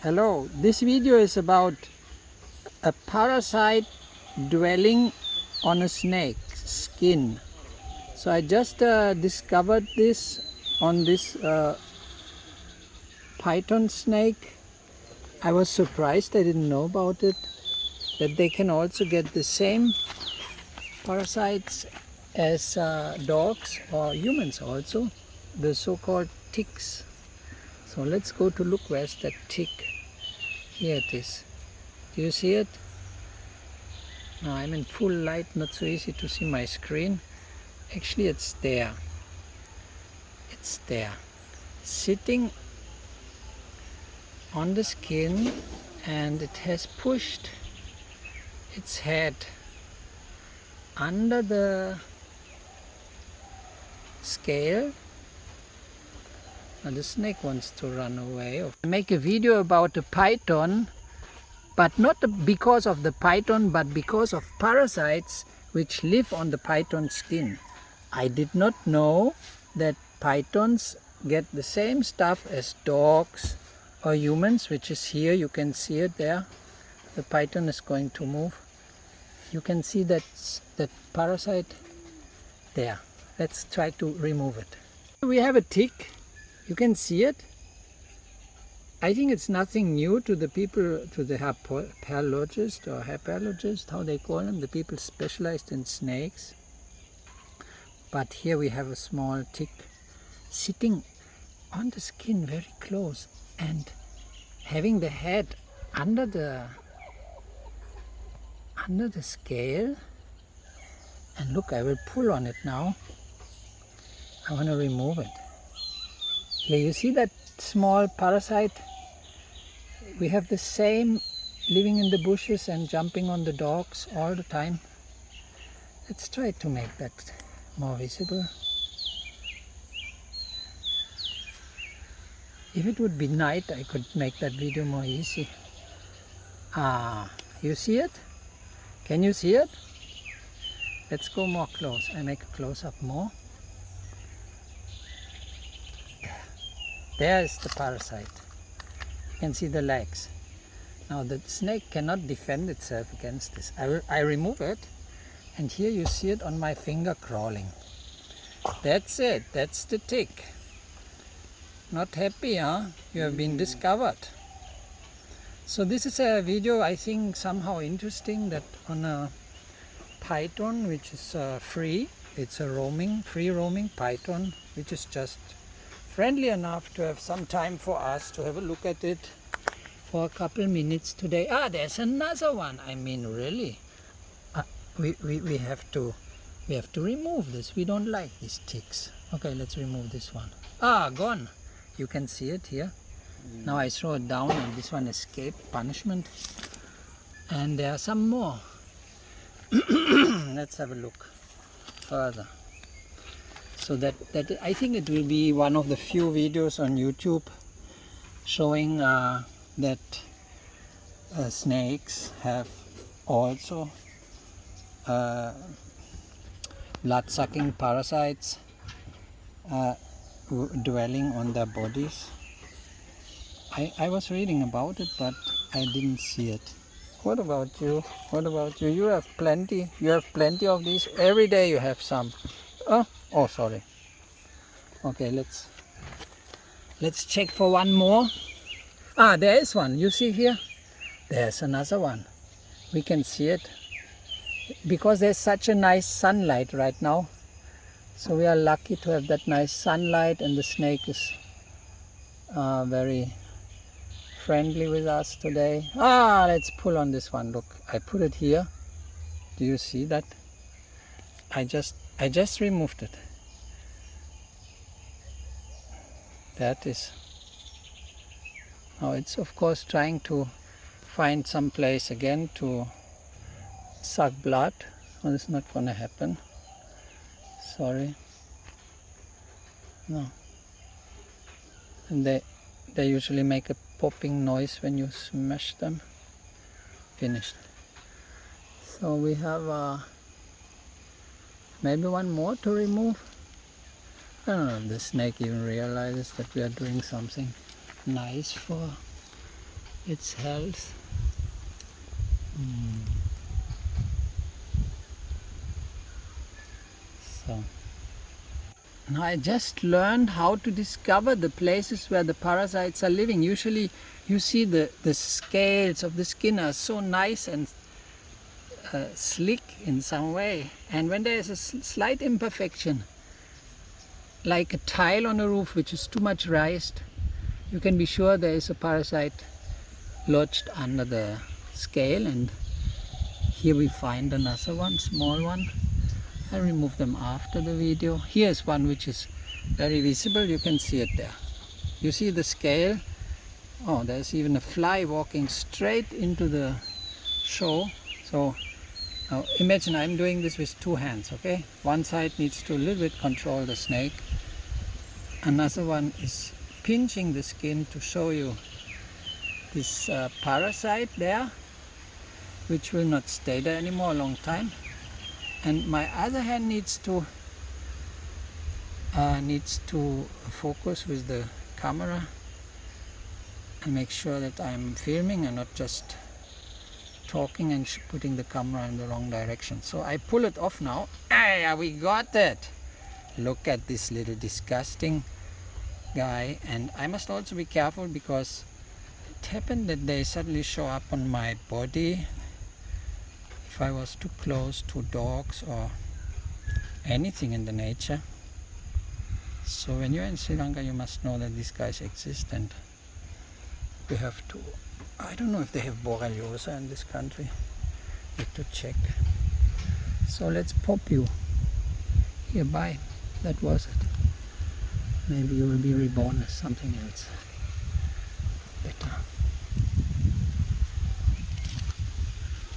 Hello, this video is about a parasite dwelling on a snake's skin. So I just discovered this on this python snake. I was surprised, I didn't know about it, that they can also get the same parasites as dogs or humans also, the so-called ticks. So let's go to look. Where's that tick? Here it is. Do you see it? No, I'm in full light, not so easy to see my screen. Actually it's there. It's there. Sitting on the skin, and it has pushed its head under the scale. Now the snake wants to run away. I make a video about the python, but not because of the python, but because of parasites which live on the python skin. I did not know that pythons get the same stuff as dogs or humans, which is here. You can see it there. The python is going to move. You can see that parasite there. Let's try to remove it. We have a tick. You can see it. I think it's nothing new to the people, to the herpetologist or herpetologist, how they call them, the people specialized in snakes. But here we have a small tick sitting on the skin very close and having the head under the scale. And look, I will pull on it now. I want to remove it. Here you see that small parasite? We have the same living in the bushes and jumping on the dogs all the time. Let's try to make that more visible. If it would be night, I could make that video more easy. You see it? Can you see it? Let's go more close. I make a close-up more. There is the parasite. You can see the legs. Now the snake cannot defend itself against this. I remove it, and here you see it on my finger crawling. That's it. That's the tick. Not happy, huh? You have been discovered. So this is a video I think somehow interesting, that on a python which is free. It's a free roaming python which is just friendly enough to have some time for us to have a look at it for a couple minutes today. There's another one. I mean, really, we have to remove this. We don't like these ticks. Okay, let's remove this one. Gone. You can see it here. Now I throw it down, and this one escaped punishment. And there are some more. Let's have a look further. So that I think it will be one of the few videos on YouTube showing that snakes have also blood-sucking parasites dwelling on their bodies. I was reading about it, but I didn't see it. What about you? What about you? You have plenty. You have plenty of these. Every day you have some. Oh, sorry. Okay, let's check for one more. There is one. You see here? There's another one. We can see it because there's such a nice sunlight right now. So we are lucky to have that nice sunlight, and the snake is very friendly with us today. Let's pull on this one. Look, I put it here. Do you see that? I just removed it. That is. Now it's of course trying to find some place again to suck blood. Well, it's not going to happen. Sorry. No. And they usually make a popping noise when you smash them. Finished. So we have maybe one more to remove. I don't know if the snake even realizes that we are doing something nice for its health. So now I just learned how to discover the places where the parasites are living. Usually you see the scales of the skin are so nice and slick in some way, and when there is a slight imperfection, like a tile on a roof which is too much raised, you can be sure there is a parasite lodged under the scale. And here we find another one, small one. I remove them after the video. Here's one which is very visible, you can see it there. You see the scale? Oh, there's even a fly walking straight into the show. So now imagine I'm doing this with two hands, okay? One side needs to a little bit control the snake. Another one is pinching the skin to show you this parasite there, which will not stay there anymore a long time. And my other hand needs to focus with the camera and make sure that I'm filming and not just talking and putting the camera in the wrong direction. So I pull it off now. Ah, we got it! Look at this little disgusting guy. And I must also be careful because it happened that they suddenly show up on my body if I was too close to dogs or anything in the nature. So when you're in Sri Lanka, you must know that these guys exist, and we have to, I don't know if they have Borreliosa in this country, need to check. So let's pop you. Here, bye. That was it. Maybe you will be reborn as something else.